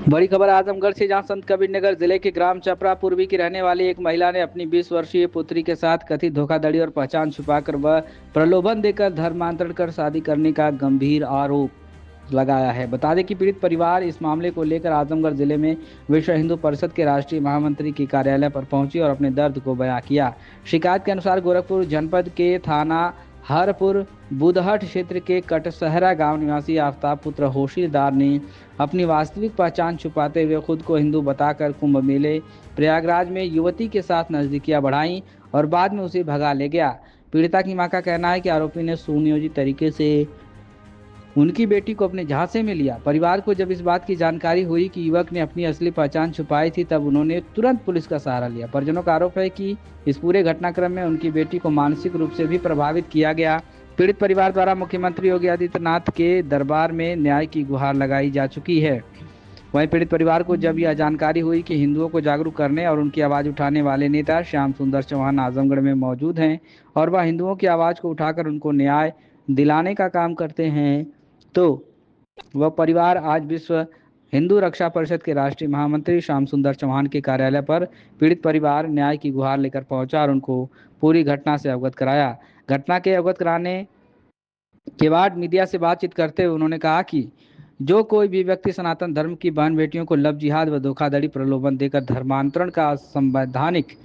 बड़ी खबर आजमगढ़ से, जहां संत कबीर नगर जिले के ग्राम चपरा पूर्वी की रहने वाली एक महिला ने अपनी 20 वर्षीय पुत्री के साथ कथित धोखाधड़ी और पहचान छुपाकर व प्रलोभन देकर धर्मांतरण कर शादी करने का गंभीर आरोप लगाया है। बता दें कि पीड़ित परिवार इस मामले को लेकर आजमगढ़ जिले में विश्व हिंदू परिषद के राष्ट्रीय महामंत्री के कार्यालय पर पहुंची और अपने दर्द को बयां किया। शिकायत के अनुसार गोरखपुर जनपद के थाना हरपुर बुधहट क्षेत्र के कटसहरा गांव निवासी आफ्ताब पुत्र होशीदार ने अपनी वास्तविक पहचान छुपाते हुए खुद को हिंदू बताकर कुंभ मेले प्रयागराज में युवती के साथ नजदीकियां बढ़ाई और बाद में उसे भगा ले गया। पीड़िता की मां का कहना है कि आरोपी ने सुनियोजित तरीके से उनकी बेटी को अपने झांसे में लिया। परिवार को जब इस बात की जानकारी हुई कि युवक ने अपनी असली पहचान छुपाई थी, तब उन्होंने तुरंत पुलिस का सहारा लिया। परिजनों का आरोप है कि इस पूरे घटनाक्रम में उनकी बेटी को मानसिक रूप से भी प्रभावित किया गया। पीड़ित परिवार द्वारा मुख्यमंत्री योगी आदित्यनाथ के दरबार में न्याय की गुहार लगाई जा चुकी है। वहीं पीड़ित परिवार को जब यह जानकारी हुई कि हिंदुओं को जागरूक करने और उनकी आवाज उठाने वाले नेता श्याम सुंदर चौहान आजमगढ़ में मौजूद हैं और वह हिंदुओं की आवाज को उठाकर उनको न्याय दिलाने का काम करते हैं, तो वह परिवार आज विश्व हिंदू रक्षा परिषद के राष्ट्रीय महामंत्री श्याम सुंदर चौहान के कार्यालय पर पीड़ित परिवार न्याय की गुहार लेकर पहुंचा और उनको पूरी घटना से अवगत कराया। घटना के अवगत कराने के बाद मीडिया से बातचीत करते हुए उन्होंने कहा कि जो कोई भी व्यक्ति सनातन धर्म की बहन बेटियों को लव जिहाद व धोखाधड़ी प्रलोभन देकर धर्मांतरण का संवैधानिक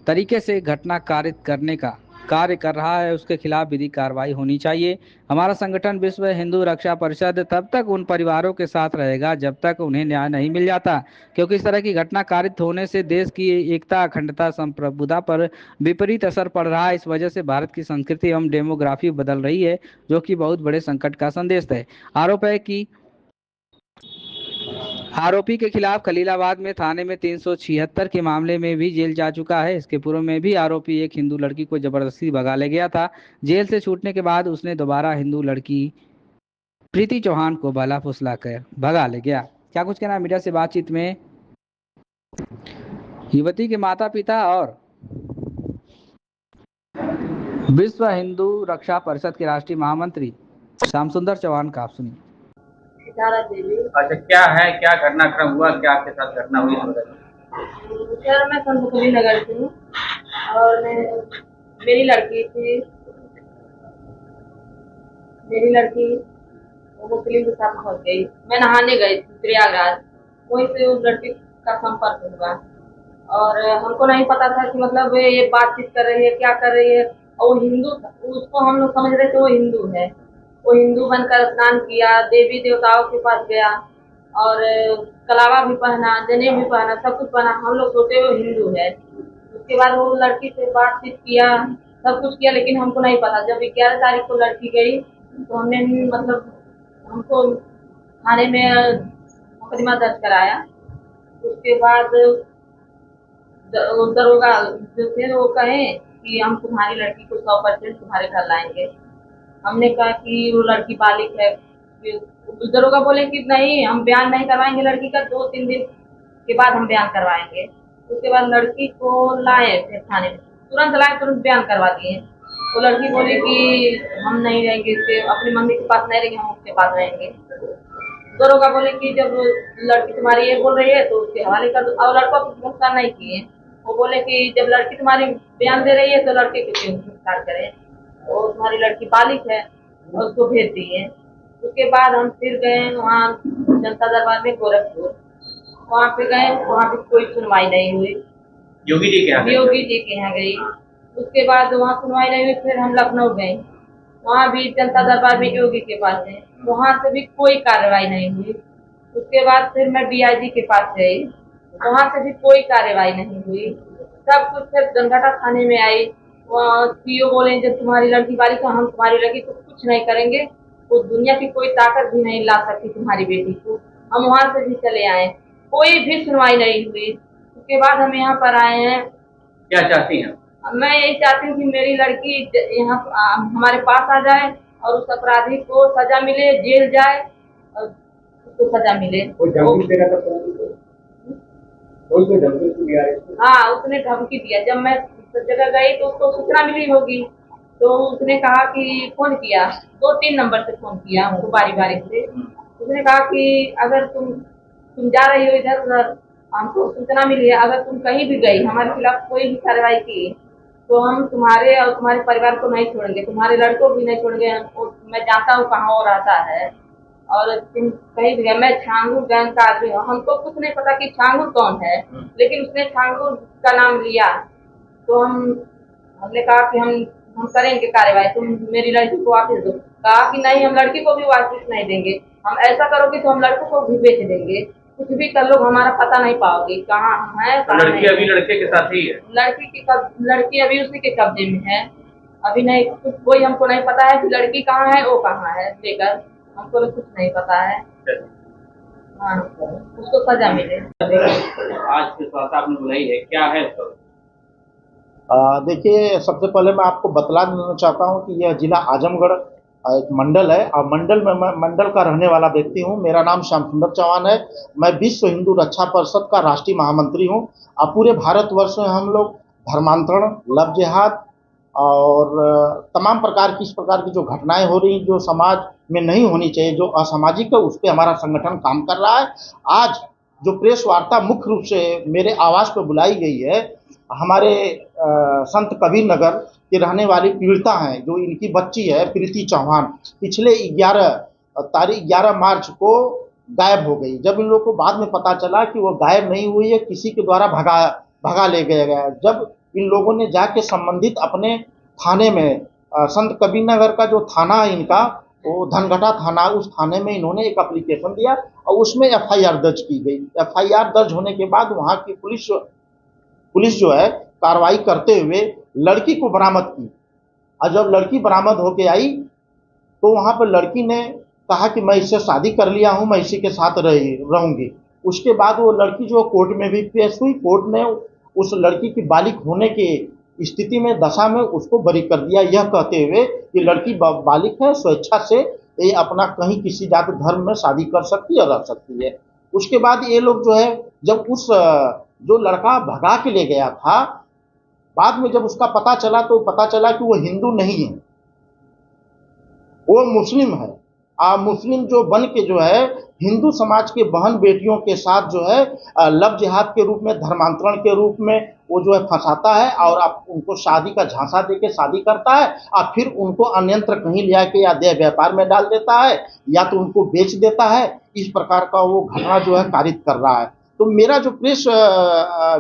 तरीके से घटना कारित करने का कार्य कर रहा है, उसके खिलाफ विधिक कार्रवाई होनी चाहिए। हमारा संगठन विश्व हिंदू रक्षा परिषद तब तक उन परिवारों के साथ रहेगा जब तक उन्हें न्याय नहीं मिल जाता, क्योंकि इस तरह की घटना कारित होने से देश की एकता, अखंडता, संप्रभुता पर विपरीत असर पड़ रहा है। इस वजह से भारत की संस्कृति एवं डेमोग्राफी बदल रही है, जो कि बहुत बड़े संकट का संदेश है। आरोप है कि आरोपी के खिलाफ खलीलाबाद में थाने में 376 के मामले में भी जेल जा चुका है। इसके पूर्व में भी आरोपी एक हिंदू लड़की को जबरदस्ती भगा ले गया था। जेल से छूटने के बाद उसने दोबारा हिंदू लड़की प्रीति चौहान को भला फुसला कर भगा ले गया। क्या कुछ कहना मीडिया से बातचीत में युवती के माता पिता और विश्व हिंदू रक्षा परिषद के राष्ट्रीय महामंत्री श्याम सुंदर चौहान का आप सुनिए। अच्छा, क्या है, क्या घटनाक्रम हुआ, क्या आपके साथ घटना हुई? सर, मैं संत कबीर नगर से हूँ और मेरी लड़की थी। मेरी लड़की मुस्लिम के साथ फंस गई। मैं नहाने गई थी प्रयागराज, वहीं से उस लड़की का संपर्क हुआ और हमको नहीं पता था कि मतलब ये बातचीत कर रही है, क्या कर रही है। और वो हिंदू, उसको हम लोग समझ रहे थे वो हिंदू है। वो हिंदू बनकर स्नान किया, देवी देवताओं के पास गया और कलावा भी पहना, जनेऊ भी पहना, सब कुछ पहना। हम लोग सोचे वो हिंदू है। उसके बाद वो लड़की से बातचीत किया, सब कुछ किया, लेकिन हमको नहीं पता। जब 11 तारीख को लड़की गई तो हमने मतलब हमको थाने में मुकदमा दर्ज कराया। उसके बाद दरोगा जो थे वो कहे कि हम तुम्हारी लड़की को 100% तुम्हारे घर लाएंगे। हमने कहा कि वो लड़की बालिग है। दरोगा बोले कि नहीं, हम बयान नहीं करवाएंगे लड़की का, 2-3 दिन के बाद हम बयान करवाएंगे। उसके बाद लड़की को लाए फिर थाने में, तुरंत लाए, तुरंत बयान करवा दिए। तो लड़की बोली कि हम नहीं रहेंगे, इसके अपनी मम्मी के पास नहीं रहेंगे, हम उसके पास रहेंगे। दरोगा बोले कि जब लड़की तुम्हारी ये बोल रही है तो उसके हवाले कर दो। और लड़का कुछ गिरफ्तार नहीं किए। वो बोले कि जब लड़की तुम्हारी बयान दे रही है तो लड़के को क्यों गिरफ्तार करें, और तुम्हारी लड़की बालिग है, और उसको भेज दिए। उसके बाद हम फिर गए वहाँ जनता दरबार में गोरखपुर। वहाँ पे गए, वहाँ पे कोई सुनवाई नहीं हुई। योगी जी के यहाँ गई। उसके बाद वहाँ सुनवाई नहीं हुई। फिर हम लखनऊ गए, वहाँ भी जनता दरबार में योगी के पास है, वहाँ से भी कोई कार्रवाई नहीं हुई। उसके बाद फिर मैं डीआईजी के पास गई, वहाँ से भी कोई कार्रवाई नहीं हुई। सब कुछ फिर जनघटा थाने में आई। वहाँ सीओ बोले जब तुम्हारी लड़की बालिग है, हम तुम्हारी लड़की को कुछ नहीं करेंगे, वो दुनिया की कोई ताकत भी नहीं ला सकती तुम्हारी बेटी को। हम वहाँ से भी चले आए, कोई भी सुनवाई नहीं हुई। उसके बाद हम यहाँ पर आए हैं। क्या चाहती हैं? मैं यही चाहती हूँ कि मेरी लड़की यहाँ हमारे पास आ जाए और उस अपराधी को सजा मिले, जेल जाए और उसको सजा मिले। हाँ, उसने धमकी दिया। जब मैं जगह गई तो उसको सूचना मिली होगी, तो उसने कहा कि फोन किया, 2-3 नंबर से फोन किया हमको बारी बारी से। उसने कहा कि अगर तुम तुम जा रही हो इधर उधर, हमको सूचना मिली है, अगर तुम कहीं भी गई हमारे खिलाफ कोई भी कार्रवाई की तो हम तुम्हारे और तुम्हारे परिवार को नहीं छोड़ेंगे, तुम्हारे लड़कों को भी नहीं छोड़ेंगे। मैं जानता हूँ कहाँ वो रहता है, और तुम कहीं भी गए। मैं छांगुर गैंग का आदमी हूँ, हमको कुछ नहीं पता कि छांगुर कौन है, लेकिन उसने छांगुर का नाम लिया तो हमने कहा कि हम करेंगे कार्रवाई, तुम मेरी लड़की को वापस दो। कहा कि नहीं, हम लड़की को भी वापस नहीं देंगे, हम ऐसा करोगे तो हम लड़कों को भी बेच देंगे, कुछ भी कर लो, हमारा पता नहीं पाओगे कहाँ हम हैं कहाँ लड़की नहीं। अभी लड़के के साथ ही है? लड़की अभी उसी के कब्जे में है, अभी नहीं कुछ, कोई हमको नहीं पता है कि लड़की कहाँ है वो कहाँ है, लेकर हमको कुछ नहीं पता है। हाँ, उसको सजा मिले। आज के साथ आपने बुलाई है, क्या है उसका? देखिए, सबसे पहले मैं आपको बतला देना चाहता हूँ कि यह जिला आजमगढ़ एक मंडल है, और मंडल में मैं मंडल का रहने वाला व्यक्ति हूँ। मेरा नाम श्याम सुंदर चौहान है। मैं विश्व हिंदू रक्षा परिषद का राष्ट्रीय महामंत्री हूँ। अब पूरे भारतवर्ष में हम लोग धर्मांतरण, लव जिहाद और तमाम प्रकार की इस प्रकार की जो घटनाएं हो रही, जो समाज में नहीं होनी चाहिए, जो असामाजिक है, उस पर हमारा संगठन काम कर रहा है। आज जो प्रेस वार्ता मुख्य रूप से मेरे आवास पर बुलाई गई है, हमारे संत कबीर नगर के रहने वाली पीड़िता हैं, जो इनकी बच्ची है प्रीति चौहान, पिछले 11 मार्च को गायब हो गई। जब इन लोगों को बाद में पता चला कि वो गायब नहीं हुई है, किसी के द्वारा भगा ले गया गया। जब इन लोगों ने जाके संबंधित अपने थाने में, संत कबीर नगर का जो थाना है इनका, वो धनघटा थाना, उस थाने में इन्होंने एक एप्लीकेशन दिया और उसमें एफआईआर दर्ज की गई। एफआईआर दर्ज होने के बाद वहाँ की पुलिस जो है कार्रवाई करते हुए लड़की को बरामद की, और जब लड़की बरामद होके आई तो वहाँ पर लड़की ने कहा कि मैं इससे शादी कर लिया हूँ, मैं इसी के साथ रहूंगी। उसके बाद वो लड़की जो कोर्ट में भी पेश हुई, कोर्ट ने उस लड़की की बालिग होने की स्थिति में, दशा में उसको बरी कर दिया, यह कहते हुए कि लड़की बालिग है, स्वेच्छा से ये अपना कहीं किसी जाति धर्म में शादी कर सकती है, रह सकती है। उसके बाद ये लोग जो है, जब उस जो लड़का भगा के ले गया था, बाद में जब उसका पता चला तो पता चला कि वो हिंदू नहीं है, वो मुस्लिम है। मुस्लिम जो बन के जो है हिंदू समाज के बहन बेटियों के साथ जो है लव जिहाद के रूप में, धर्मांतरण के रूप में वो जो है फंसाता है, और आप उनको शादी का झांसा देके शादी करता है, और फिर उनको अन्यंत्र कहीं ले आके या देह व्यापार में डाल देता है, या तो उनको बेच देता है। इस प्रकार का वो घटना जो है कारित कर रहा है। तो मेरा जो प्रेस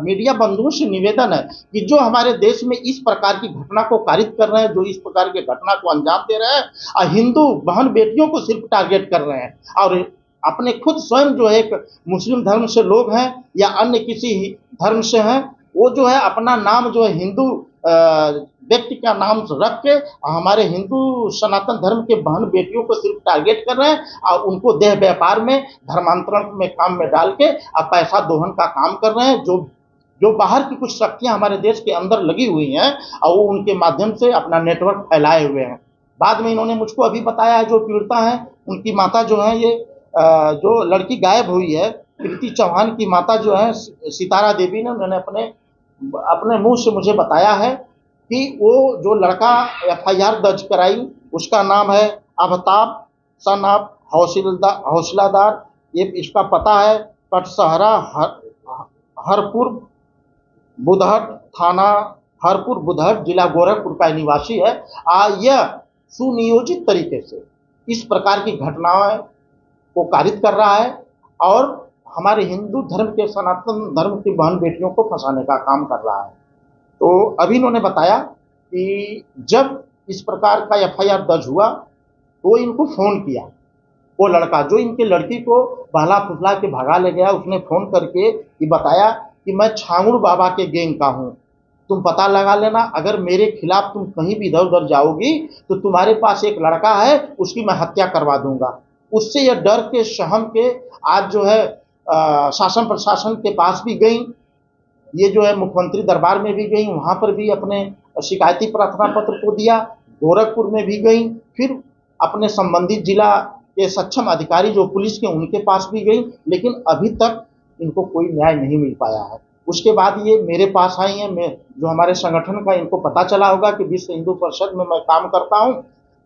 मीडिया बंधुओं से निवेदन है कि जो हमारे देश में इस प्रकार की घटना को कारित कर रहे हैं, जो इस प्रकार की घटना को अंजाम दे रहे हैं, हिंदू बहन बेटियों को सिर्फ टारगेट कर रहे हैं, और अपने खुद स्वयं जो एक मुस्लिम धर्म से लोग हैं या अन्य किसी धर्म से हैं, वो जो है अपना नाम जो है हिंदू व्यक्ति का नाम रख के हमारे हिंदू सनातन धर्म के बहन बेटियों को सिर्फ टारगेट कर रहे हैं, और उनको देह व्यापार में, धर्मांतरण में काम में डाल के पैसा दोहन का काम कर रहे हैं। जो बाहर की कुछ शक्तियां हमारे देश के अंदर लगी हुई हैं, और वो उनके माध्यम से अपना नेटवर्क फैलाए हुए हैं। बाद में इन्होंने मुझको अभी बताया है, जो पीड़िता है उनकी माता जो है, ये जो लड़की गायब हुई है प्रीति चौहान की माता जो है सितारा देवी ने, उन्होंने अपने मुंह से मुझे बताया है कि वो जो लड़का एफआईआर दर्ज कराई, उसका नाम है अवताब सन ऑफ हौसलादार। ये इसका पता है कटसहरा हरपुर बुधहट थाना, हरपुर बुधहट जिला गोरखपुर का निवासी है। यह सुनियोजित तरीके से इस प्रकार की घटनाएं को कारित कर रहा है, और हमारे हिंदू धर्म के, सनातन धर्म की बहन बेटियों को फंसाने का काम कर रहा है। तो अभी इन्होंने बताया कि जब इस प्रकार का एफआईआर दर्ज हुआ तो इनको फोन किया, वो लड़का जो इनके लड़की को बहला फुसला के भगा ले गया, उसने फोन करके ये बताया कि मैं छांगुड़ बाबा के गैंग का हूँ, तुम पता लगा लेना, अगर मेरे खिलाफ तुम कहीं भी इधर उधर जाओगी तो तुम्हारे पास एक लड़का है, उसकी मैं हत्या करवा दूंगा। उससे यह डर के, सहम के आज जो है शासन प्रशासन के पास भी गई, ये जो है मुख्यमंत्री दरबार में भी गई, वहाँ पर भी अपने शिकायती प्रार्थना पत्र को दिया, गोरखपुर में भी गई, फिर अपने संबंधित जिला के सक्षम अधिकारी जो पुलिस के, उनके पास भी गई, लेकिन अभी तक इनको कोई न्याय नहीं मिल पाया है। उसके बाद ये मेरे पास आई हैं, मैं जो हमारे संगठन का, इनको पता चला होगा कि विश्व हिंदू परिषद में मैं काम करता हूँ,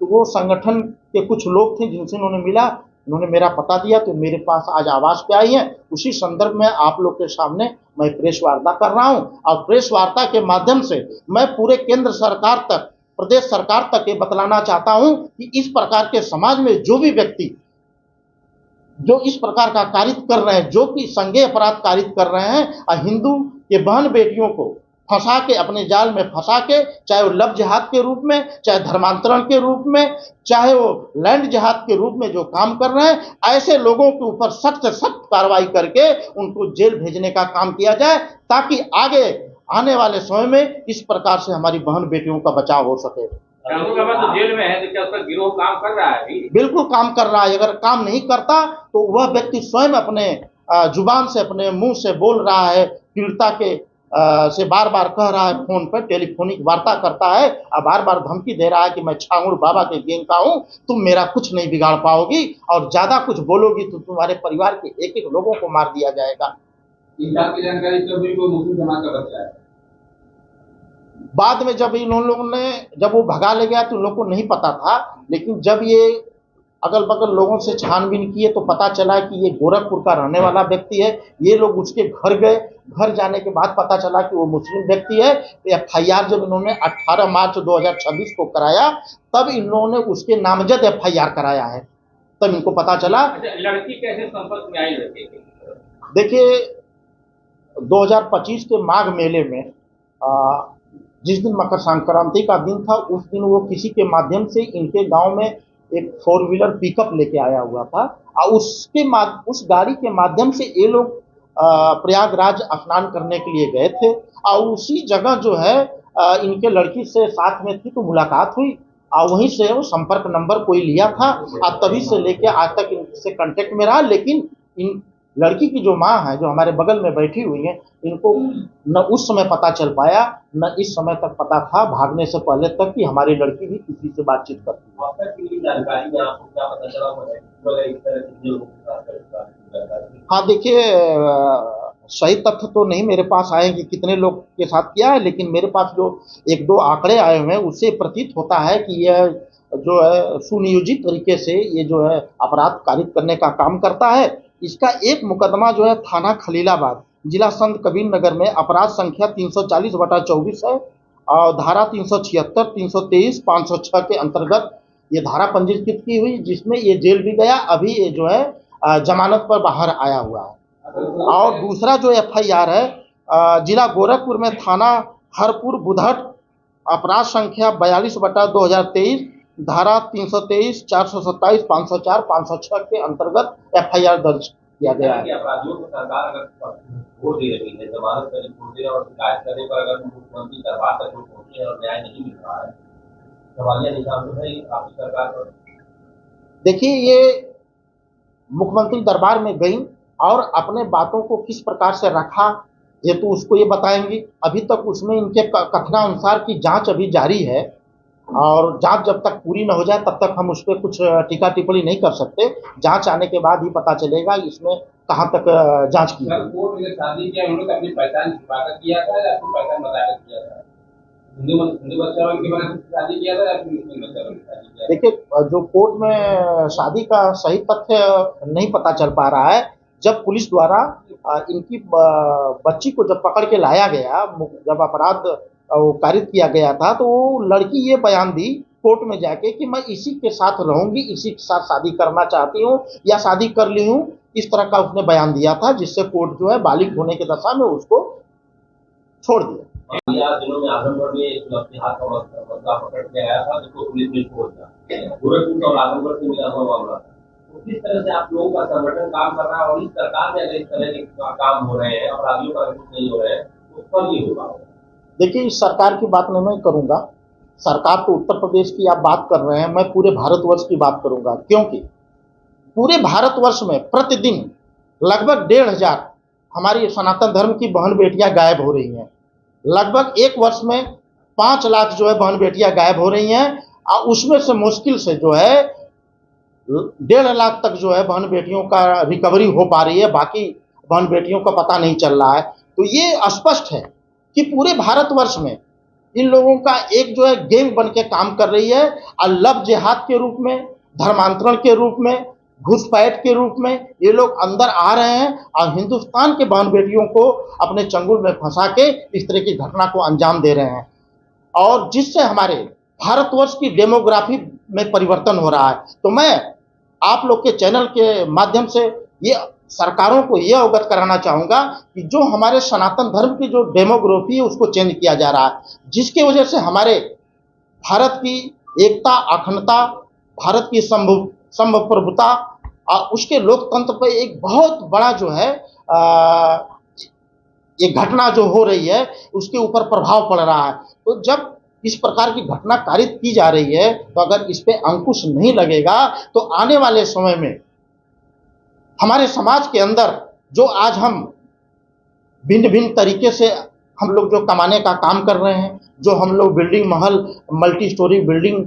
तो वो संगठन के कुछ लोग थे जिनसे उन्होंने मिला, उन्होंने मेरा पता दिया तो मेरे पास आज आवास पे आई हैं। उसी संदर्भ में आप लोग के सामने मैं प्रेस वार्ता कर रहा हूं और प्रेस वार्ता के माध्यम से मैं पूरे केंद्र सरकार तक, प्रदेश सरकार तक ये बतलाना चाहता हूं कि इस प्रकार के समाज में जो भी व्यक्ति जो इस प्रकार का कारित कर रहे हैं, जो कि संज्ञेय अपराध कारित कर रहे हैं और हिंदू के बहन बेटियों को फंसा के, अपने जाल में फंसा के, चाहे वो लव जिहाद के रूप में, चाहे धर्मांतरण के रूप में, चाहे वो लैंड जिहाद के रूप में जो काम कर रहे हैं, ऐसे लोगों के ऊपर सख्त से सख्त कार्रवाई करके उनको जेल भेजने का काम किया जाए, ताकि आगे आने वाले समय में इस प्रकार से हमारी बहन बेटियों का बचाव हो सके। तो जेल में है, तो क्या उसका गिरोह काम कर रहा है अभी? बिल्कुल काम कर रहा है। अगर काम नहीं करता तो वह व्यक्ति स्वयं अपने जुबान से, अपने मुंह से बोल रहा है, पीड़िता के से बार बार कह रहा है, फोन पर टेलीफोनिक वार्ता करता है और बार बार धमकी दे रहा है कि मैं छांगुड़ बाबा के गैंग का हूं, तुम मेरा कुछ नहीं बिगाड़ पाओगी और ज्यादा कुछ बोलोगी तो तुम्हारे परिवार के एक एक लोगों को मार दिया जाएगा। इस बात की जानकारी सभी को मुस्लिम समाज का बच्चा है। बाद में जब इन लोगों ने, जब वो भगा ले गया तो उन लोगों को नहीं पता था, लेकिन जब ये अगल बगल लोगों से छानबीन किए तो पता चला कि ये गोरखपुर का रहने वाला व्यक्ति है। ये लोग उसके घर गए, घर जाने के बाद पता चला कि वो मुस्लिम व्यक्ति है। FIR जब इन्होंने 18 मार्च 2026 को कराया, तब इन लोगों ने उसके नामजद FIR कराया है, तब इनको पता चला। लड़की कैसे संपर्क में आई लड़के के? देखिए 2025 के माघ मेले में जिस दिन मकर संक्रांति का दिन था, उस दिन वो किसी के माध्यम से इनके गांव में एक 4 व्हीलर पिकअप लेके आया हुआ था और उस गाड़ी के माध्यम से ये लोग प्रयागराज स्नान करने के लिए गए थे और उसी जगह जो है इनके लड़की से साथ में थी तो मुलाकात हुई और वहीं से वो संपर्क नंबर कोई लिया था और तभी से लेके आज तक इनसे कांटेक्ट में रहा। लेकिन इन लड़की की जो माँ है, जो हमारे बगल में बैठी हुई है, इनको न उस समय पता चल पाया, न इस समय तक पता था भागने से पहले तक कि हमारी लड़की भी किसी से बातचीत करती है। हाँ देखिए, सही तथ्य तो नहीं मेरे पास आए कि कितने लोग के साथ किया है, लेकिन मेरे पास जो 1-2 आंकड़े आए हुए हैं उससे प्रतीत होता है कि यह जो है सुनियोजित तरीके से ये जो है अपराध कारित करने का काम करता है। इसका एक मुकदमा जो है थाना खलीलाबाद, जिला संत कबीर नगर में अपराध संख्या 340/24 है और धारा 376, 323, 506 के अंतर्गत ये धारा पंजीकृत की हुई, जिसमें ये जेल भी गया, अभी ये जो है जमानत पर बाहर आया हुआ है। और दूसरा जो FIR है जिला गोरखपुर में थाना हरपुर बुधट, अपराध संख्या 42/2023, धारा 323, 427, 504, 506 के अंतर्गत FIR दर्ज किया गया है। अपराधियों को सरकार अगर छोड़ दे रही है, जमानत पर छोड़ दे और शिकायत करने पर अगर मुख्यमंत्री दरबार तक पहुंचे और न्याय नहीं मिल रहा है, सवालिया निशान तो है आपकी सरकार पर। देखिए, ये मुख्यमंत्री दरबार में गई और अपने बातों को किस प्रकार से रखा ये तो उसको ये बताएंगी। अभी तक उसमें इनके कथनानुसार की जांच अभी जारी है और जांच जब तक पूरी न हो जाए तब तक हम उस पर कुछ टीका टिप्पणी नहीं कर सकते। जांच आने के बाद ही पता चलेगा इसमें कहां तक जांच की। शादी किया उन्होंने अपनी पहचान छिपाकर किया था या अपनी पहचान बताकर किया था? हिंदू बच्चा के बारे में शादी किया था या मुस्लिम बच्चा शादी किया? देखिए, जो कोर्ट में शादी का सही तथ्य नहीं पता चल पा रहा है। जब पुलिस द्वारा इनकी बच्ची को जब पकड़ के लाया गया, जब अपराध कारित किया गया था, तो वो लड़की ये बयान दी कोर्ट में जाके कि मैं इसी के साथ रहूंगी, इसी के साथ शादी करना चाहती हूँ या शादी कर ली हूँ, इस तरह का उसने बयान दिया था, जिससे कोर्ट जो है बालिग होने की दशा में उसको छोड़ दिया। दिनों में आजमगढ़ में अपने हाथ का बंदा पकड़ के आया था, जिसको पुलिस ने छोड़ दिया। गोरखपुर और आजमगढ़ से मिला हुआ मामला था। किस तरह से आप लोगों का संगठन काम कर रहा है और इस सरकार में अगर इस तरह के काम हो रहे हैं, अपराधियों का कुछ नहीं हो रहे हैं, तो कब ये होगा? देखिए, इस सरकार की बात नहीं मैं करूंगा। सरकार तो उत्तर प्रदेश की आप बात कर रहे हैं, मैं पूरे भारतवर्ष की बात करूंगा, क्योंकि पूरे भारतवर्ष में प्रतिदिन लगभग 1,500 हमारी सनातन धर्म की बहन बेटियां गायब हो रही हैं। लगभग एक वर्ष में 5 लाख जो है बहन बेटियां गायब हो रही हैं और उसमें से मुश्किल से जो है 1.5 लाख तक जो है बहन बेटियों का रिकवरी हो पा रही है, बाकी बहन बेटियों का पता नहीं चल रहा है। तो ये स्पष्ट है कि पूरे भारतवर्ष में इन लोगों का एक जो है गैंग बन के काम कर रही है और लव जिहाद के रूप में, धर्मांतरण के रूप में, घुसपैठ के रूप में ये लोग अंदर आ रहे हैं और हिंदुस्तान के बहन बेटियों को अपने चंगुल में फंसा के इस तरह की घटना को अंजाम दे रहे हैं, और जिससे हमारे भारतवर्ष की डेमोग्राफी में परिवर्तन हो रहा है। तो मैं आप लोग के चैनल के माध्यम से ये सरकारों को ये अवगत कराना चाहूँगा कि जो हमारे सनातन धर्म की जो डेमोग्राफी है उसको चेंज किया जा रहा है, जिसकी वजह से हमारे भारत की एकता, अखंडता, भारत की संप्रभुता और उसके लोकतंत्र पर एक बहुत बड़ा जो है ये घटना जो हो रही है उसके ऊपर प्रभाव पड़ रहा है। तो जब इस प्रकार की घटना कारित की जा रही है तो अगर इस पे अंकुश नहीं लगेगा तो आने वाले समय में हमारे समाज के अंदर जो आज हम भिन्न भिन्न तरीके से हम लोग जो कमाने का काम कर रहे हैं, जो हम लोग बिल्डिंग महल, मल्टी स्टोरी बिल्डिंग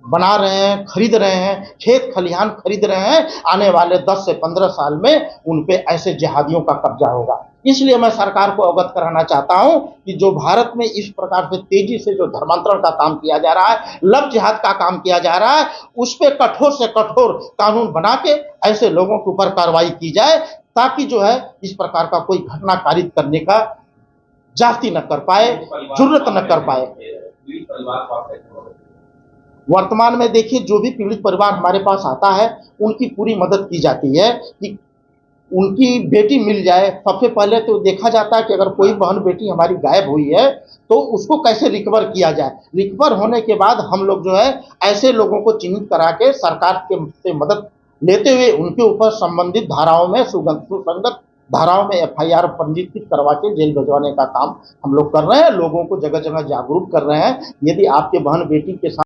बना रहे हैं, खरीद रहे हैं, खेत खलिहान खरीद रहे हैं, आने वाले 10 से 15 साल में उन पे ऐसे जिहादियों का कब्जा होगा। इसलिए मैं सरकार को अवगत कराना चाहता हूं कि जो भारत में इस प्रकार से तेजी से जो धर्मांतरण का काम किया जा रहा है, लव जिहाद का काम किया जा रहा है, उस पे कठोर से कठोर कानून बना के ऐसे लोगों के ऊपर कार्रवाई की जाए ताकि जो है इस प्रकार का कोई घटना कारित करने का जाति न कर पाए, जुर्रत न कर पाए। वर्तमान में देखिए जो भी पीड़ित परिवार हमारे पास आता है उनकी पूरी मदद की जाती है कि उनकी बेटी मिल जाए। सबसे पहले तो देखा जाता है कि अगर कोई बहन बेटी हमारी गायब हुई है तो उसको कैसे रिकवर किया जाए। रिकवर होने के बाद हम लोग जो है ऐसे लोगों को चिन्हित करा के सरकार के से मदद लेते हुए उनके ऊपर संबंधित धाराओं में सुसंगत धाराओं में FIR पंजीकृत करवा के जेल भिजवाने का काम हम लोग कर रहे हैं। लोगों को जगह जगह जागरूक कर रहे हैं। यदि आपके बहन बेटी के साथ